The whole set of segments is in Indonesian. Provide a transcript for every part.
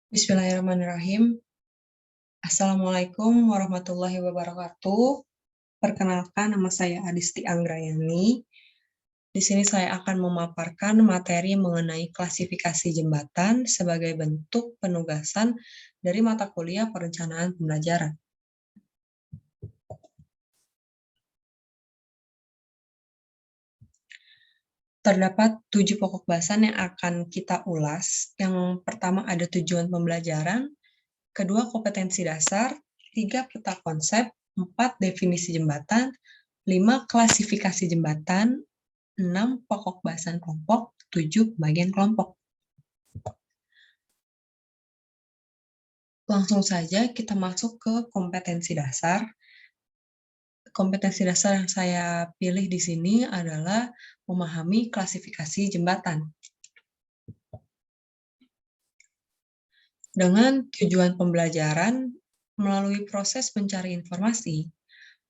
Bismillahirrahmanirrahim. Assalamualaikum warahmatullahi wabarakatuh. Perkenalkan, nama saya Adisti Anggrayani. Di sini saya akan memaparkan materi mengenai klasifikasi jembatan sebagai bentuk penugasan dari mata kuliah perencanaan pembelajaran. Terdapat 7 pokok bahasan yang akan kita ulas. Yang pertama ada tujuan pembelajaran, kedua kompetensi dasar, 3 peta konsep, 4 definisi jembatan, 5 klasifikasi jembatan, 6 pokok bahasan kelompok, 7 pembagian kelompok. Langsung saja kita masuk ke kompetensi dasar. Kompetensi dasar yang saya pilih di sini adalah memahami klasifikasi jembatan. Dengan tujuan pembelajaran, melalui proses mencari informasi,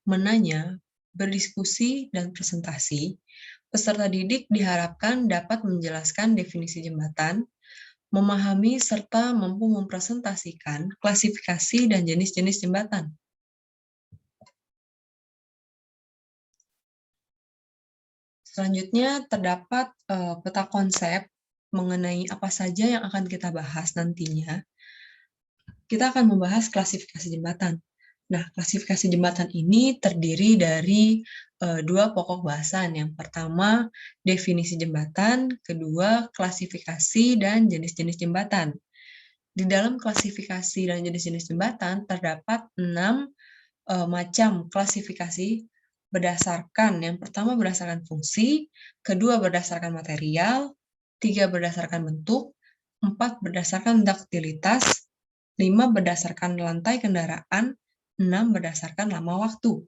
menanya, berdiskusi, dan presentasi, peserta didik diharapkan dapat menjelaskan definisi jembatan, memahami serta mampu mempresentasikan klasifikasi dan jenis-jenis jembatan. Selanjutnya terdapat peta konsep mengenai apa saja yang akan kita bahas nantinya. Kita akan membahas klasifikasi jembatan. Nah, klasifikasi jembatan ini terdiri dari 2 pokok bahasan. Yang pertama, definisi jembatan, kedua, klasifikasi dan jenis-jenis jembatan. Di dalam klasifikasi dan jenis-jenis jembatan terdapat 6 macam klasifikasi berdasarkan, yang pertama berdasarkan fungsi, kedua berdasarkan material, 3 berdasarkan bentuk, 4 berdasarkan daktilitas, 5 berdasarkan lantai kendaraan, 6 berdasarkan lama waktu.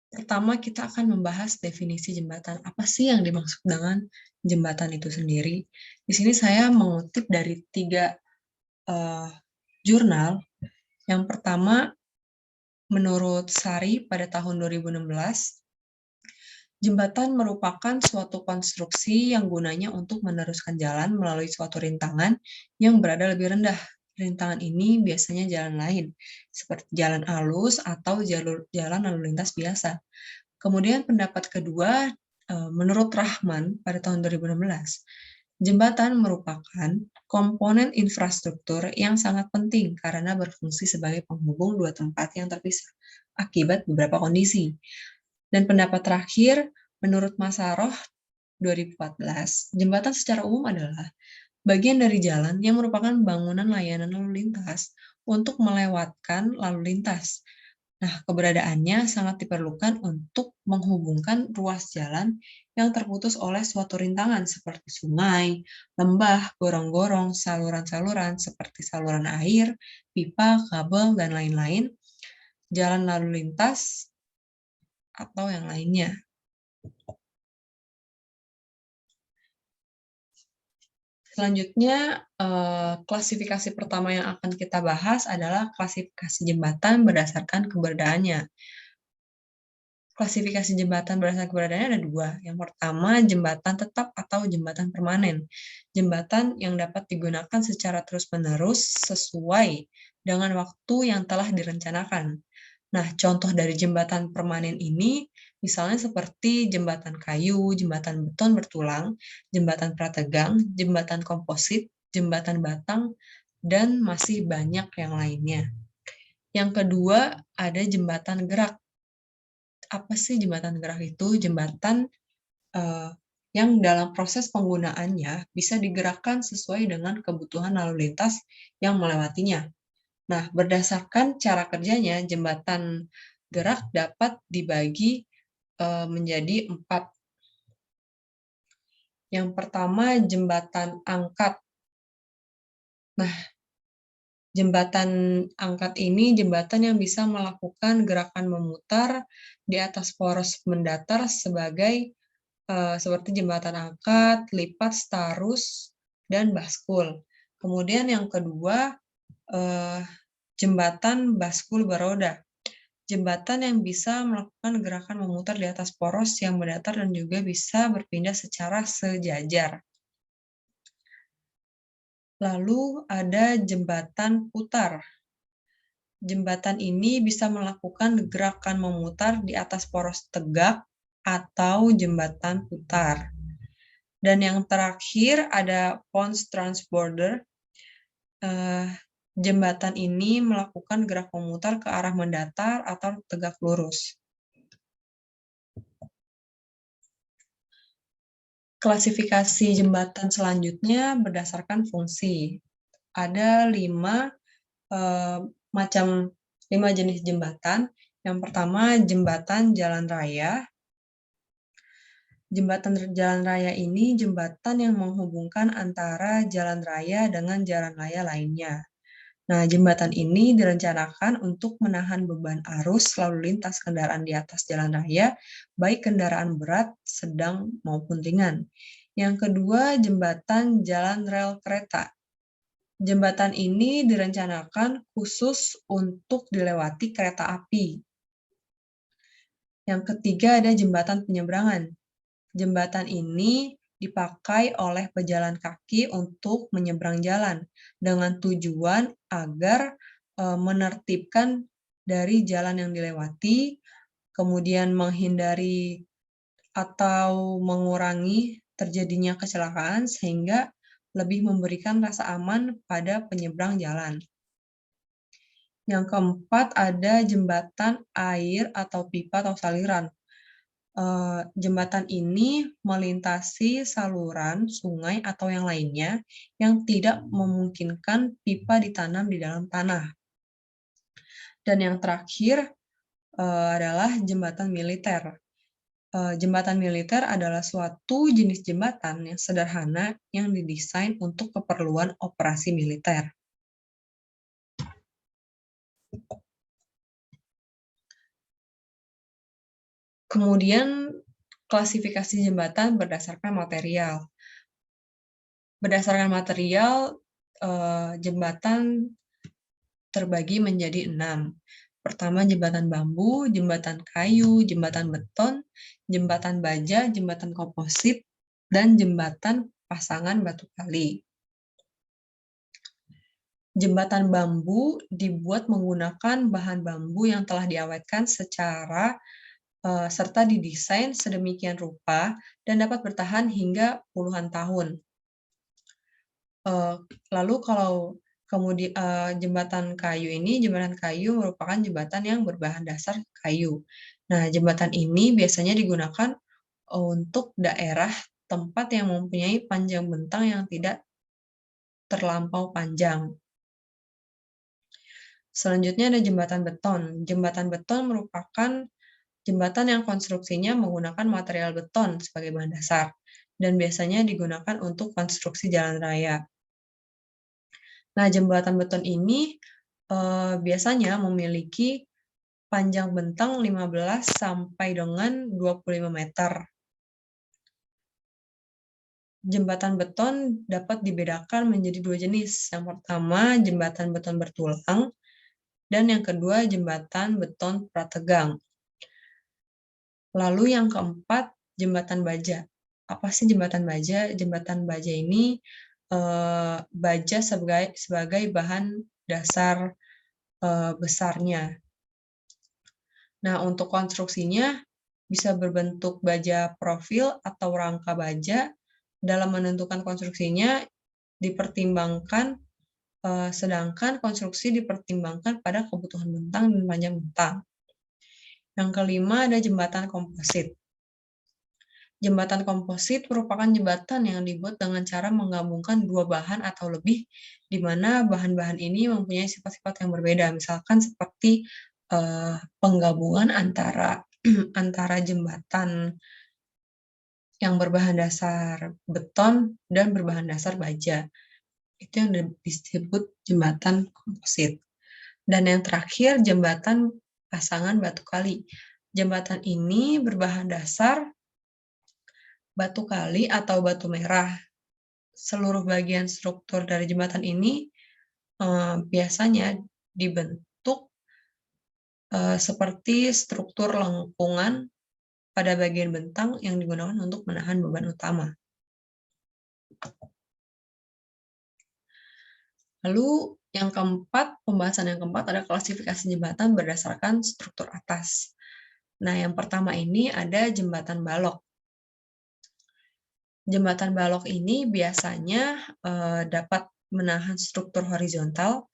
Pertama, kita akan membahas definisi jembatan. Apa sih yang dimaksud dengan jembatan itu sendiri? Di sini saya mengutip dari 3 jurnal. Yang pertama, menurut Sari pada tahun 2016, jembatan merupakan suatu konstruksi yang gunanya untuk meneruskan jalan melalui suatu rintangan yang berada lebih rendah. Rintangan ini biasanya jalan lain, seperti jalan alus atau jalan lalu lintas biasa. Kemudian pendapat kedua, menurut Rahman pada tahun 2016, jembatan merupakan komponen infrastruktur yang sangat penting karena berfungsi sebagai penghubung dua tempat yang terpisah akibat beberapa kondisi. Dan pendapat terakhir, menurut Masaroh 2014, jembatan secara umum adalah bagian dari jalan yang merupakan bangunan layanan lalu lintas untuk melewatkan lalu lintas. Nah, keberadaannya sangat diperlukan untuk menghubungkan ruas jalan yang terputus oleh suatu rintangan seperti sungai, lembah, gorong-gorong, saluran-saluran seperti saluran air, pipa, kabel, dan lain-lain, jalan lalu lintas, atau yang lainnya. Selanjutnya, klasifikasi pertama yang akan kita bahas adalah klasifikasi jembatan berdasarkan keberadaannya. Klasifikasi jembatan berdasarkan keberadaannya ada 2. Yang pertama, jembatan tetap atau jembatan permanen. Jembatan yang dapat digunakan secara terus-menerus sesuai dengan waktu yang telah direncanakan. Nah, contoh dari jembatan permanen ini misalnya seperti jembatan kayu, jembatan beton bertulang, jembatan prategang, jembatan komposit, jembatan batang, dan masih banyak yang lainnya. Yang kedua, ada jembatan gerak. Apa sih jembatan gerak itu? Jembatan yang dalam proses penggunaannya bisa digerakkan sesuai dengan kebutuhan lalu lintas yang melewatinya. Nah, berdasarkan cara kerjanya, jembatan gerak dapat dibagi menjadi 4. Yang pertama, jembatan angkat. Nah, jembatan angkat ini jembatan yang bisa melakukan gerakan memutar di atas poros mendatar seperti jembatan angkat, lipat, starus, dan baskul. Kemudian yang kedua, jembatan baskul beroda. Jembatan yang bisa melakukan gerakan memutar di atas poros yang berdatar dan juga bisa berpindah secara sejajar. Lalu ada jembatan putar. Jembatan ini bisa melakukan gerakan memutar di atas poros tegak atau jembatan putar. Dan yang terakhir ada Pons Transborder. Jembatan ini melakukan gerak memutar ke arah mendatar atau tegak lurus. Klasifikasi jembatan selanjutnya berdasarkan fungsi. Ada 5 jenis jembatan. Yang pertama, jembatan jalan raya. Jembatan jalan raya ini jembatan yang menghubungkan antara jalan raya dengan jalan raya lainnya. Nah, jembatan ini direncanakan untuk menahan beban arus lalu lintas kendaraan di atas jalan raya, baik kendaraan berat, sedang, maupun ringan. Yang kedua, jembatan jalan rel kereta. Jembatan ini direncanakan khusus untuk dilewati kereta api. Yang ketiga ada jembatan penyeberangan. Jembatan ini dipakai oleh pejalan kaki untuk menyeberang jalan dengan tujuan agar menertibkan dari jalan yang dilewati, kemudian menghindari atau mengurangi terjadinya kecelakaan sehingga lebih memberikan rasa aman pada penyeberang jalan. Yang keempat ada jembatan air atau pipa atau saliran. Jembatan ini melintasi saluran, sungai, atau yang lainnya yang tidak memungkinkan pipa ditanam di dalam tanah. Dan yang terakhir adalah jembatan militer. Jembatan militer adalah suatu jenis jembatan yang sederhana yang didesain untuk keperluan operasi militer. Kemudian klasifikasi jembatan berdasarkan material. Berdasarkan material, jembatan terbagi menjadi 6. Pertama, jembatan bambu, jembatan kayu, jembatan beton, jembatan baja, jembatan komposit, dan jembatan pasangan batu kali. Jembatan bambu dibuat menggunakan bahan bambu yang telah diawetkan serta didesain sedemikian rupa dan dapat bertahan hingga puluhan tahun. Lalu kalau jembatan kayu merupakan jembatan yang berbahan dasar kayu. Nah, jembatan ini biasanya digunakan untuk daerah tempat yang mempunyai panjang bentang yang tidak terlampau panjang. Selanjutnya ada jembatan beton. Jembatan beton merupakan jembatan yang konstruksinya menggunakan material beton sebagai bahan dasar dan biasanya digunakan untuk konstruksi jalan raya. Nah, jembatan beton ini biasanya memiliki panjang bentang 15 sampai dengan 25 meter. Jembatan beton dapat dibedakan menjadi 2 jenis. Yang pertama, jembatan beton bertulang, dan yang kedua, jembatan beton prategang. Lalu yang keempat, jembatan baja. Apa sih jembatan baja? Jembatan baja ini baja sebagai bahan dasar besarnya. Nah, untuk konstruksinya bisa berbentuk baja profil atau rangka baja. Dalam menentukan konstruksinya dipertimbangkan, sedangkan konstruksi dipertimbangkan pada kebutuhan bentang dan panjang bentang. Yang kelima ada jembatan komposit. Jembatan komposit merupakan jembatan yang dibuat dengan cara menggabungkan dua bahan atau lebih, di mana bahan-bahan ini mempunyai sifat-sifat yang berbeda. Misalkan seperti penggabungan antara jembatan yang berbahan dasar beton dan berbahan dasar baja. Itu yang disebut jembatan komposit. Dan yang terakhir, jembatan pasangan batu kali. Jembatan ini berbahan dasar batu kali atau batu merah. Seluruh bagian struktur dari jembatan ini biasanya dibentuk seperti struktur lengkungan pada bagian bentang yang digunakan untuk menahan beban utama. Lalu yang keempat, pembahasan yang keempat ada klasifikasi jembatan berdasarkan struktur atas. Nah, yang pertama ini ada jembatan balok. Jembatan balok ini biasanya dapat menahan struktur horizontal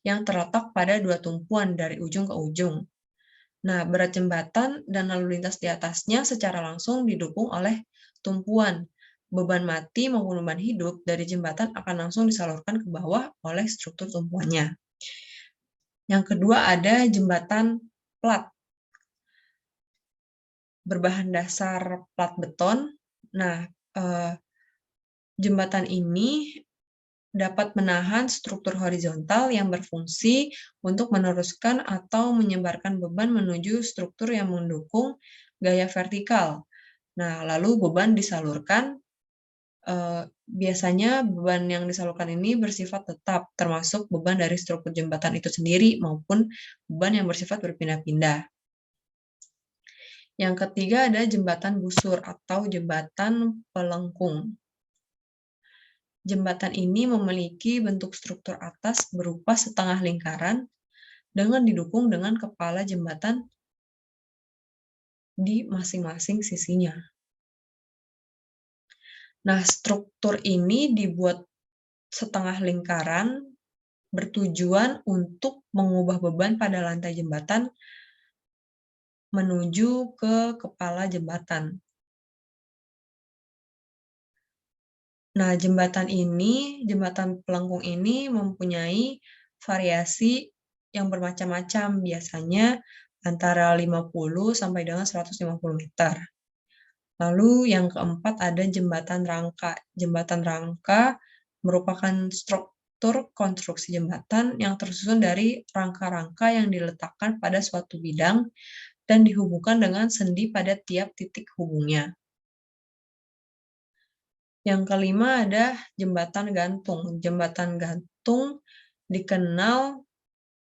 yang terletak pada dua tumpuan dari ujung ke ujung. Nah, berat jembatan dan lalu lintas di atasnya secara langsung didukung oleh tumpuan. Beban mati maupun beban hidup dari jembatan akan langsung disalurkan ke bawah oleh struktur tumpuannya. Yang kedua ada jembatan plat. Berbahan dasar plat beton. Nah, jembatan ini dapat menahan struktur horizontal yang berfungsi untuk meneruskan atau menyebarkan beban menuju struktur yang mendukung gaya vertikal. Nah, lalu beban disalurkan, biasanya beban yang disalurkan ini bersifat tetap, termasuk beban dari struktur jembatan itu sendiri maupun beban yang bersifat berpindah-pindah. Yang ketiga ada jembatan busur atau jembatan pelengkung. Jembatan ini memiliki bentuk struktur atas berupa setengah lingkaran dengan didukung dengan kepala jembatan di masing-masing sisinya. Nah, struktur ini dibuat setengah lingkaran bertujuan untuk mengubah beban pada lantai jembatan menuju ke kepala jembatan. Nah, jembatan pelengkung ini mempunyai variasi yang bermacam-macam, biasanya antara 50 sampai dengan 150 meter. Lalu yang keempat ada jembatan rangka. Jembatan rangka merupakan struktur konstruksi jembatan yang tersusun dari rangka-rangka yang diletakkan pada suatu bidang dan dihubungkan dengan sendi pada tiap titik hubungnya. Yang kelima ada jembatan gantung. Jembatan gantung dikenal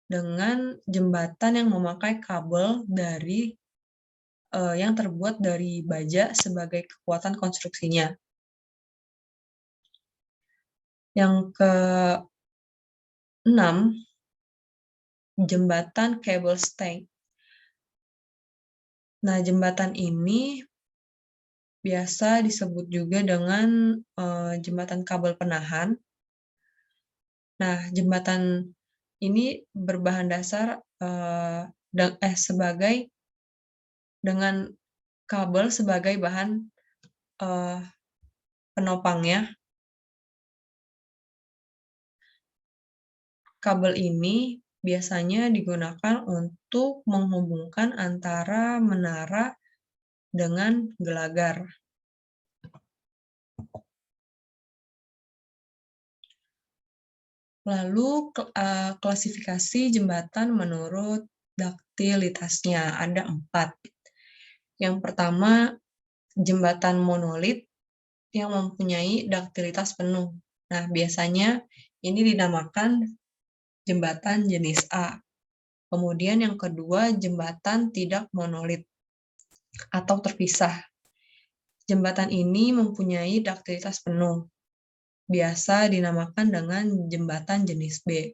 dengan jembatan yang memakai kabel yang terbuat dari baja sebagai kekuatan konstruksinya. Yang keenam, jembatan cable stay. Nah, jembatan ini biasa disebut juga dengan jembatan kabel penahan. Nah, jembatan ini berbahan dasar dengan kabel sebagai bahan penopangnya. Kabel ini biasanya digunakan untuk menghubungkan antara menara dengan gelagar. Lalu klasifikasi jembatan menurut daktilitasnya ada 4. Yang pertama, jembatan monolit yang mempunyai daktilitas penuh. Nah, biasanya ini dinamakan jembatan jenis A. Kemudian yang kedua, jembatan tidak monolit atau terpisah. Jembatan ini mempunyai daktilitas penuh. Biasa dinamakan dengan jembatan jenis B.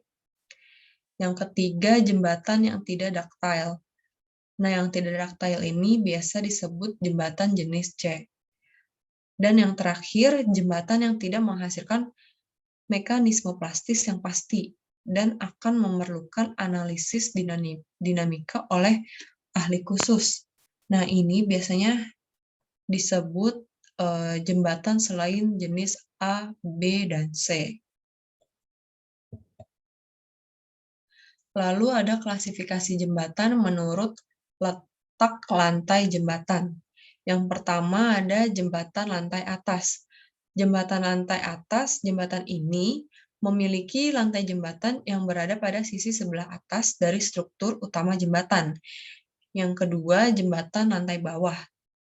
Yang ketiga, jembatan yang tidak ductile. Nah, yang tidak ductile ini biasa disebut jembatan jenis C. Dan yang terakhir, jembatan yang tidak menghasilkan mekanisme plastis yang pasti dan akan memerlukan analisis dinamika oleh ahli khusus. Nah, ini biasanya disebut jembatan selain jenis A, B, dan C. Lalu ada klasifikasi jembatan menurut letak lantai jembatan. Yang pertama ada jembatan lantai atas. Jembatan lantai atas, jembatan ini memiliki lantai jembatan yang berada pada sisi sebelah atas dari struktur utama jembatan. Yang kedua, jembatan lantai bawah.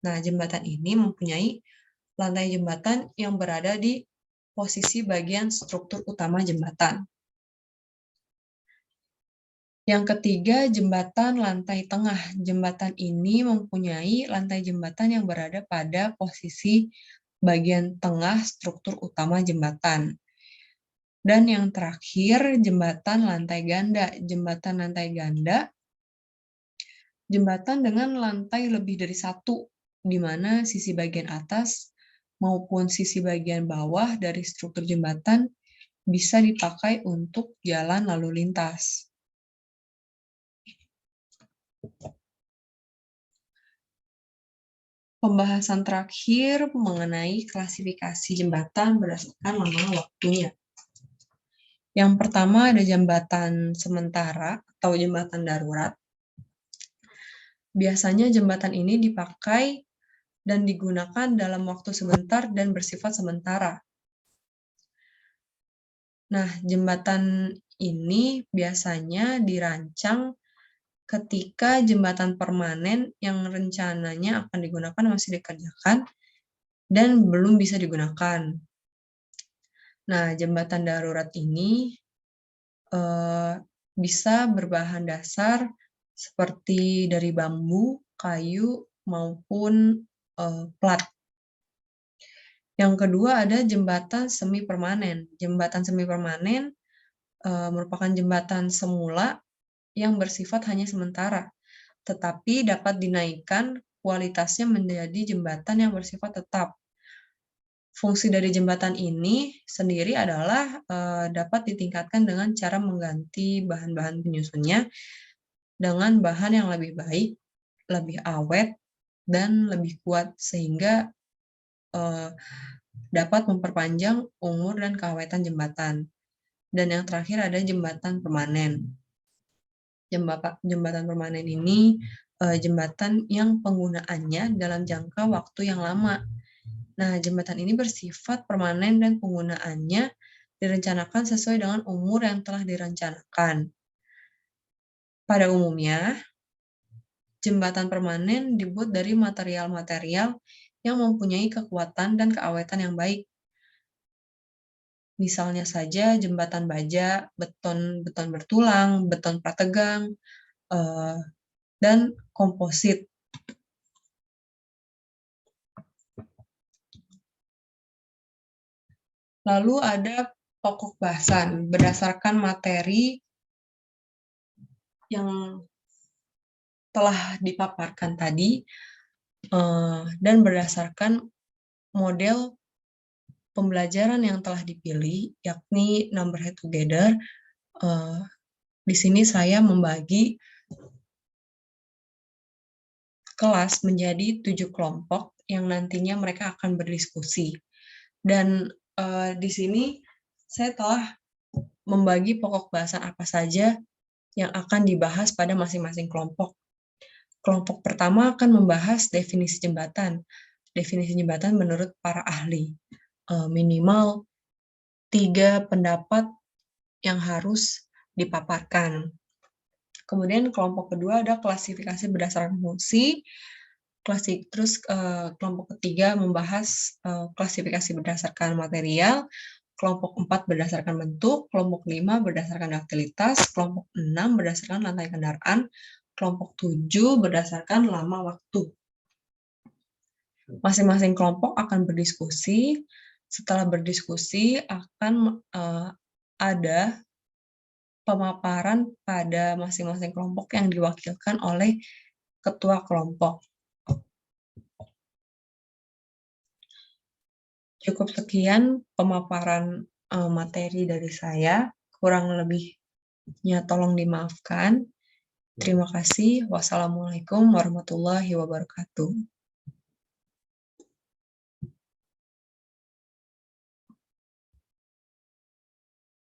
Nah, jembatan ini mempunyai lantai jembatan yang berada di posisi bagian struktur utama jembatan. Yang ketiga, jembatan lantai tengah. Jembatan ini mempunyai lantai jembatan yang berada pada posisi bagian tengah struktur utama jembatan. Dan yang terakhir, jembatan lantai ganda. Jembatan lantai ganda, jembatan dengan lantai lebih dari satu, di mana sisi bagian atas maupun sisi bagian bawah dari struktur jembatan bisa dipakai untuk jalan lalu lintas. Pembahasan terakhir mengenai klasifikasi jembatan berdasarkan lama waktunya. Yang pertama ada jembatan sementara atau jembatan darurat. Biasanya jembatan ini dipakai dan digunakan dalam waktu sebentar dan bersifat sementara. Nah, jembatan ini biasanya dirancang ketika jembatan permanen yang rencananya akan digunakan masih dikerjakan dan belum bisa digunakan. Nah, jembatan darurat ini bisa berbahan dasar seperti dari bambu, kayu, maupun plat. Yang kedua ada jembatan semi permanen. Jembatan semi permanen merupakan jembatan semula yang bersifat hanya sementara, tetapi dapat dinaikkan kualitasnya menjadi jembatan yang bersifat tetap. Fungsi dari jembatan ini sendiri adalah dapat ditingkatkan dengan cara mengganti bahan-bahan penyusunnya dengan bahan yang lebih baik, lebih awet, dan lebih kuat, sehingga dapat memperpanjang umur dan keawetan jembatan. Dan yang terakhir ada jembatan permanen. Jembatan permanen ini jembatan yang penggunaannya dalam jangka waktu yang lama. Nah, jembatan ini bersifat permanen dan penggunaannya direncanakan sesuai dengan umur yang telah direncanakan. Pada umumnya, jembatan permanen dibuat dari material-material yang mempunyai kekuatan dan keawetan yang baik. Misalnya saja jembatan baja, beton bertulang, beton prategang, dan komposit. Lalu ada pokok bahasan berdasarkan materi yang telah dipaparkan tadi dan berdasarkan model pembelajaran yang telah dipilih, yakni number head together. Di sini saya membagi kelas menjadi 7 kelompok yang nantinya mereka akan berdiskusi. Dan di sini saya telah membagi pokok bahasan apa saja yang akan dibahas pada masing-masing kelompok. Kelompok pertama akan membahas definisi jembatan. Definisi jembatan menurut para ahli. Minimal 3 pendapat yang harus dipaparkan. Kemudian kelompok kedua ada klasifikasi berdasarkan fungsi. Terus kelompok ketiga membahas klasifikasi berdasarkan material. Kelompok 4 berdasarkan bentuk, kelompok 5 berdasarkan daktilitas, kelompok 6 berdasarkan lantai kendaraan, kelompok 7 berdasarkan lama waktu. Masing-masing kelompok akan berdiskusi. Setelah berdiskusi akan ada pemaparan pada masing-masing kelompok yang diwakilkan oleh ketua kelompok. Cukup sekian pemaparan materi dari saya. Kurang lebihnya tolong dimaafkan. Terima kasih. Wassalamualaikum warahmatullahi wabarakatuh.